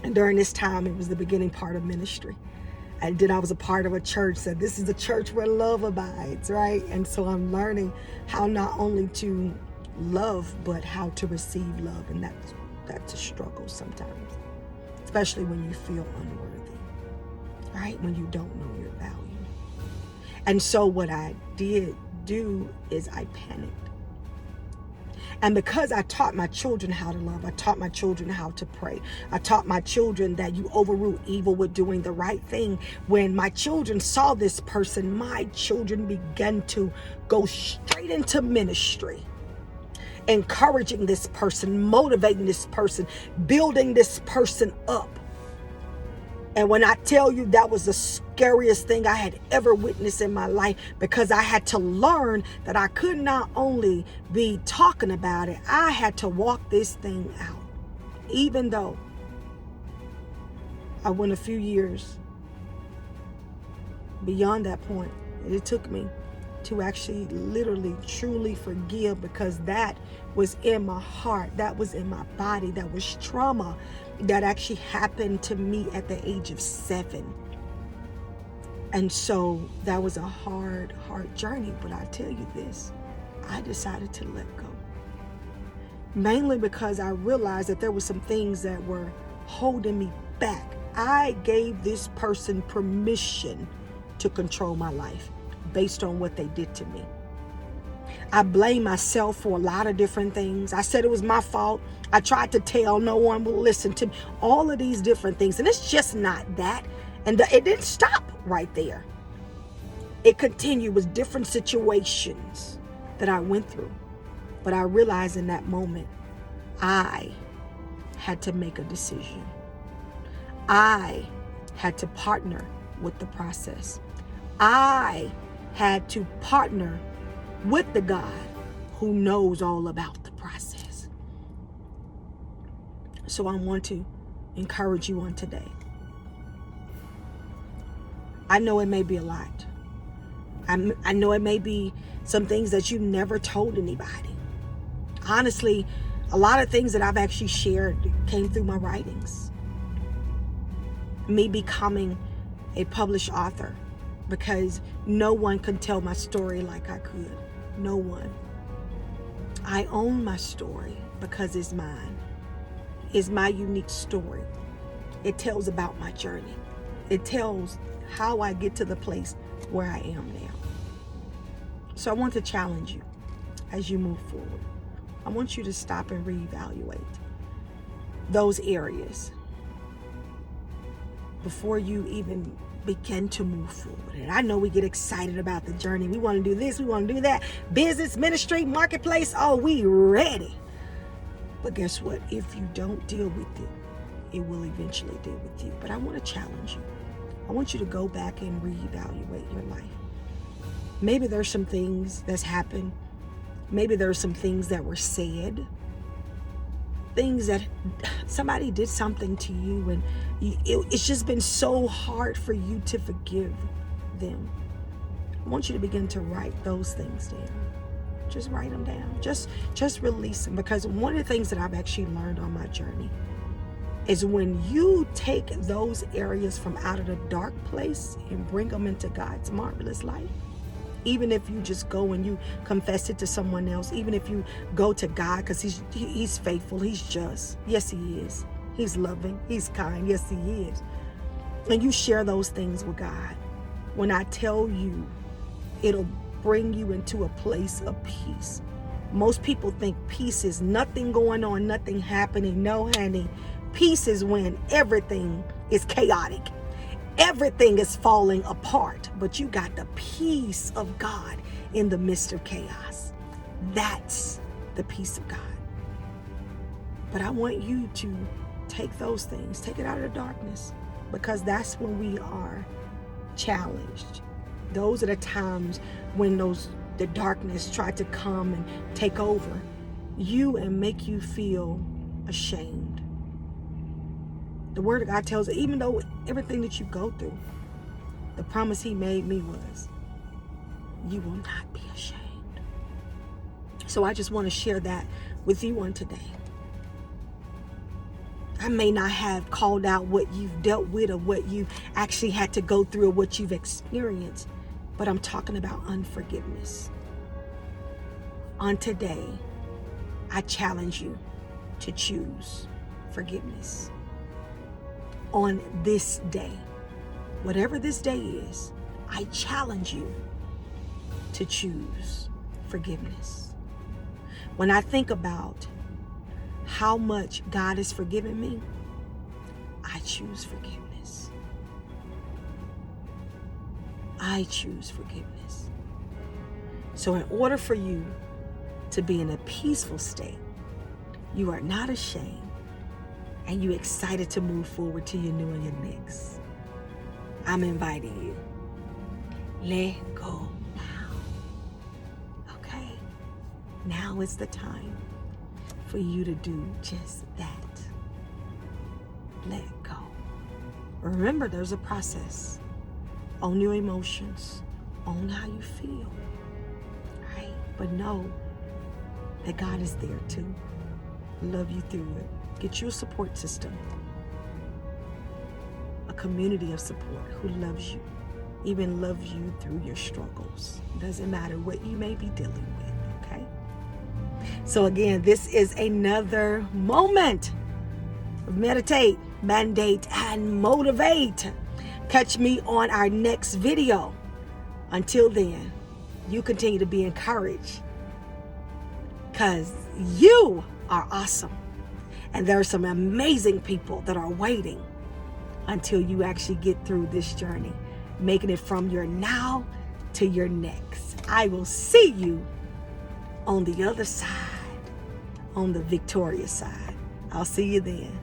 And during this time, it was the beginning part of ministry. And then I was a part of a church that this is a church where love abides, right? And so I'm learning how not only to love, but how to receive love. And that's a struggle sometimes, especially when you feel unworthy, right? When you don't know your value. And so what I did do is I panicked. And because I taught my children how to love, I taught my children how to pray. I taught my children that you overrule evil with doing the right thing. When my children saw this person, my children began to go straight into ministry, encouraging this person, motivating this person, building this person up. And when I tell you, that was the scariest thing I had ever witnessed in my life, because I had to learn that I could not only be talking about it, I had to walk this thing out. Even though I went a few years beyond that point, it took me to actually literally truly forgive, because that was in my heart, that was in my body, that was trauma that actually happened to me at the age of 7. And so that was a hard journey. But I tell you this, I decided to let go. Mainly because I realized that there were some things that were holding me back. I gave this person permission to control my life based on what they did to me. I blame myself for a lot of different things. I said it was my fault. I tried to tell, no one would listen to me. All of these different things. And it's just not that. And it didn't stop right there. It continued with different situations that I went through. But I realized in that moment, I had to make a decision. I had to partner with the process. I had to partner with the God who knows all about the process. So I want to encourage you on today. I know it may be a lot. I know it may be some things that you never told anybody. Honestly, a lot of things that I've actually shared came through my writings. Me becoming a published author, because no one could tell my story like I could. No one. I own my story because it's mine. It's my unique story. It tells about my journey. It tells how I get to the place where I am now. So I want to challenge you as you move forward. I want you to stop and reevaluate those areas before you even begin to move forward. And I know we get excited about the journey. We want to do this, we want to do that. Business, ministry, marketplace, oh, we ready. But guess what? If you don't deal with it, it will eventually deal with you. But I want to challenge you. I want you to go back and reevaluate your life. Maybe there's some things that's happened. Maybe there's some things that were said. Things that somebody did something to you, and it's just been so hard for you to forgive them. I want you to begin to write those things down. Just write them down. Just release them. Because one of the things that I've actually learned on my journey is when you take those areas from out of the dark place and bring them into God's marvelous light, even if you just go and you confess it to someone else, even if you go to God, because he's faithful, he's just. Yes, he is. He's loving, he's kind. Yes, he is. And you share those things with God. When I tell you, it'll bring you into a place of peace. Most people think peace is nothing going on, nothing happening. No, honey. Peace is when everything is chaotic. Everything is falling apart, but you got the peace of God in the midst of chaos. That's the peace of God. But I want you to take those things, take it out of the darkness, because that's when we are challenged. Those are the times when the darkness try to come and take over you and make you feel ashamed. The word of God tells us, even though everything that you go through, the promise he made me was, you will not be ashamed. So I just want to share that with you on today. I may not have called out what you've dealt with or what you actually had to go through or what you've experienced, but I'm talking about unforgiveness. On today, I challenge you to choose forgiveness. On this day, whatever this day is, I challenge you to choose forgiveness. When I think about how much God has forgiven me, I choose forgiveness. I choose forgiveness. So in order for you to be in a peaceful state, you are not ashamed, and you're excited to move forward to your new and your next, I'm inviting you. Let go now. Okay? Now is the time for you to do just that. Let go. Remember, there's a process. Own your emotions. Own how you feel. Right? But know that God is there to love you through it. Get you a support system. A community of support who loves you. Even loves you through your struggles. Doesn't matter what you may be dealing with. Okay? So again, this is another moment of meditate, mandate, and motivate. Catch me on our next video. Until then, you continue to be encouraged, because you are awesome. And there are some amazing people that are waiting until you actually get through this journey, making it from your now to your next. I will see you on the other side, on the victorious side. I'll see you then.